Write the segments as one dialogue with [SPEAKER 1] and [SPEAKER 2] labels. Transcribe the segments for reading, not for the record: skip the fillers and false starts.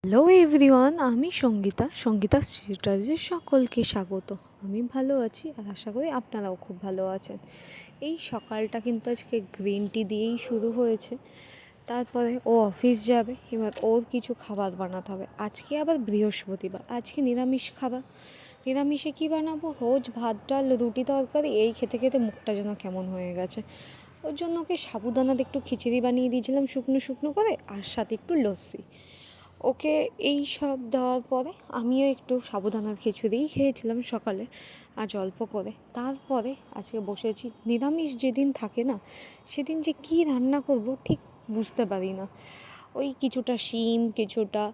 [SPEAKER 1] Hello everyone, আমি সঙ্গীতা স্ট্রিটাজে সকলকে স্বাগত। আমি ভালো আছি আর আশা করি আপনারাও খুব ভালো আছেন। এই সকালটা কিন্তু আজকে গ্রিন টি দিয়েই শুরু হয়েছে। তারপরে ও অফিস যাবে, এবার ওর কিছু খাবার বানাতে হবে। আজকে আবার বৃহস্পতিবার, আজকে নিরামিষ খাবার। নিরামিষে কী বানাবো? রোজ ভাত ডাল রুটি তরকারি এই খেতে খেতে মুখটা যেন কেমন হয়ে গেছে। ওর জন্য ওকে সাবুদানাতে একটু খিচুড়ি বানিয়ে দিয়েছিলাম শুকনো শুকনো করে, আর সাথে একটু লস্যি। ওকে এই সব দেওয়ার পরে আমিও একটু সাবুদানার খিচুড়িই খেয়েছিলাম সকালে, আজ অল্প করে। তারপরে আজকে বসেছি, নিরামিষ যেদিন থাকে না সেদিন যে কী রান্না করব ঠিক বুঝতে পারি না। ওই কিছুটা শিম, কিছুটা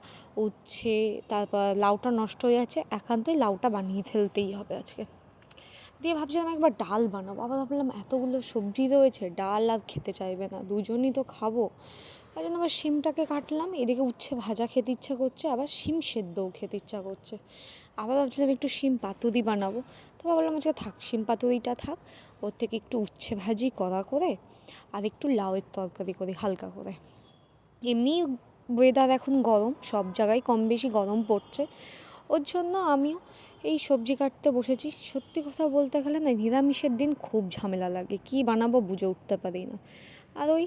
[SPEAKER 1] উচ্ছে, তারপর লাউটা নষ্ট হয়ে যাচ্ছে, একান্তই লাউটা বানিয়ে ফেলতেই হবে আজকে। দিয়ে ভাবছিলাম একবার ডাল বানাবো, আবার ভাবলাম এতগুলো সবজি রয়েছে, ডাল আর খেতে চাইবে না, দুজনই তো খাবো। তাই জন্য আবার শিমটাকে কাটলাম, এদিকে উচ্ছে ভাজা খেতে ইচ্ছা করছে, আবার শিম সেদ্ধও খেতে ইচ্ছা করছে। আবার ভাবছিলাম একটু শিম পাতুরি বানাবো, তো ভাবলাম আজকে থাক, শিম পাতুরিটা থাক, ওর থেকে একটু উচ্ছে ভাজি করা করে আর একটু লাউয়ের তরকারি করি হালকা করে। এমনি ওয়েদার এখন গরম, সব জায়গায় কম বেশি গরম পড়ছে, ওর জন্য আমিও এই সবজি কাটতে বসেছি। সত্যি কথা বলতে গেলে না, নিরামিষের দিন খুব ঝামেলা লাগে, কী বানাবো বুঝে উঠতে পারি না। আর ওই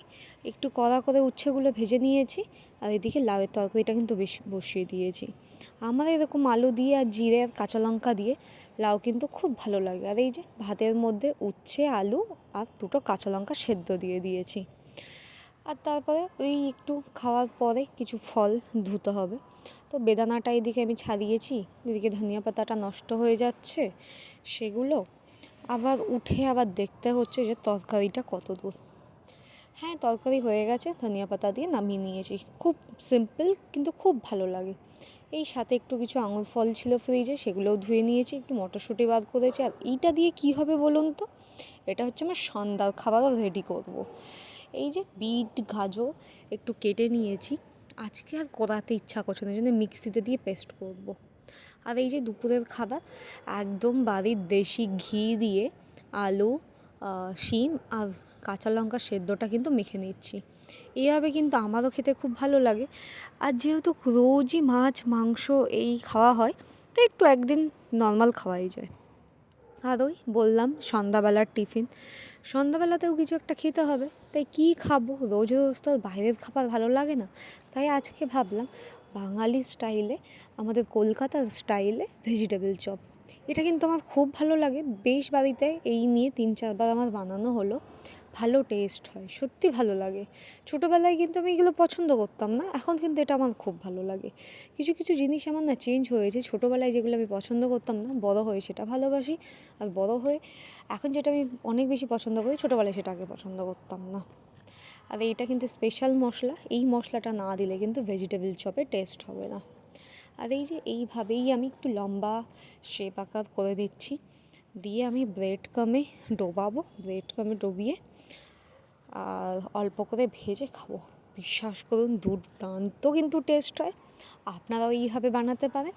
[SPEAKER 1] একটু কড়া করে উচ্ছেগুলো ভেজে নিয়েছি, আর এদিকে লাউয়ের তরকারিটা কিন্তু বেশি বসিয়ে দিয়েছি। আমার এরকম আলু দিয়ে আর জিরে আর কাঁচা লঙ্কা দিয়ে লাউ কিন্তু খুব ভালো লাগে। আর এই যে ভাতের মধ্যে উচ্ছে, আলু আর দুটো কাঁচা লঙ্কা সেদ্ধ দিয়ে দিয়েছি। আর তারপরে ওই একটু খাওয়ার পরে কিছু ফল ধুতে হবে, তো বেদানাটা এদিকে আমি ছাড়িয়েছি, এদিকে ধনিয়া পাতাটা নষ্ট হয়ে যাচ্ছে সেগুলো। আবার উঠে আবার দেখতে হচ্ছে যে তরকারিটা কত দূর। হ্যাঁ, তরকারি হয়ে গেছে, ধনিয়া পাতা দিয়ে নামিয়ে নিয়েছি। খুব সিম্পল কিন্তু খুব ভালো লাগে। এই সাথে একটু কিছু আঙুর ফল ছিল ফ্রিজে, সেগুলোও ধুয়ে নিয়েছি, একটু মটরশুঁটি বাদ করেছি। আর এইটা দিয়ে কী হবে বলুন তো, এটা হচ্ছে আমার সন্ধ্যার খাবারও রেডি করব। এই যে বিট গাজর একটু কেটে নিয়েছি, আজকে আর করাতে ইচ্ছা করছে না, জন্য মিক্সিতে দিয়ে পেস্ট করব। আর এই যে দুপুরের খাবার একদম বাড়ির দেশি ঘি দিয়ে আলু, শিম আর কাঁচা লঙ্কা সেদ্ধটা কিন্তু মেখে নিচ্ছি। এইভাবে কিন্তু আমারও খেতে খুব ভালো লাগে। আর যেহেতু রোজই মাছ মাংস এই খাওয়া হয়, তো একটু একদিন নর্মাল খাওয়াই যায়। আর ওই বললাম সন্ধ্যাবেলার টিফিন, সন্ধ্যাবেলাতেও কিছু একটা খেতে হবে, তাই কী খাবো? রোজ রোজ তো বাইরের খাবার ভালো লাগে না। তাই আজকে ভাবলাম বাঙালি স্টাইলে, আমাদের কলকাতার স্টাইলে ভেজিটেবল চপ। এটা কিন্তু আমার খুব ভালো লাগে, বেশ বাড়িতে এই নিয়ে 3-4বার আমার বানানো হলো। ভালো টেস্ট হয়, সত্যি ভালো লাগে। ছোটোবেলায় কিন্তু আমি এগুলো পছন্দ করতাম না, এখন কিন্তু এটা আমার খুব ভালো লাগে। কিছু কিছু জিনিস আমার না চেঞ্জ হয়েছে, ছোটোবেলায় যেগুলো আমি পছন্দ করতাম না, বড় হয়ে সেটা ভালোবাসি। আর বড় হয়ে এখন যেটা আমি অনেক বেশি পছন্দ করি, ছোটোবেলায় সেটা আগে পছন্দ করতাম না। আর এইটা কিন্তু স্পেশাল মশলা, এই মশলাটা না দিলে কিন্তু ভেজিটেবল চপে টেস্ট হবে না। আর এই যে এইভাবেই আমি একটু লম্বা শেপ আকার করে দিচ্ছি, দিয়ে আমি ব্রেড কামে ডোবাবো, ব্রেড কামে ডুবিয়ে আর অল্প করে ভেজে খাবো। বিশ্বাস করুন দুর্দান্ত কিন্তু টেস্ট হয়, আপনারাও এইভাবে বানাতে পারেন।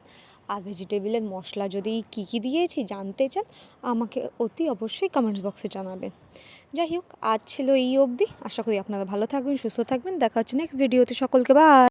[SPEAKER 1] আর ভেজিটেবলের মশলা যদি কী কী দিয়েছি জানতে চান, আমাকে অতি অবশ্যই কমেন্টস বক্সে জানাবেন। যাই হোক, আজ ছিল এই অবধি। আশা করি আপনারা ভালো থাকবেন, সুস্থ থাকবেন, দেখা হচ্ছে নেক্সট ভিডিওতে। সকলকে বাই।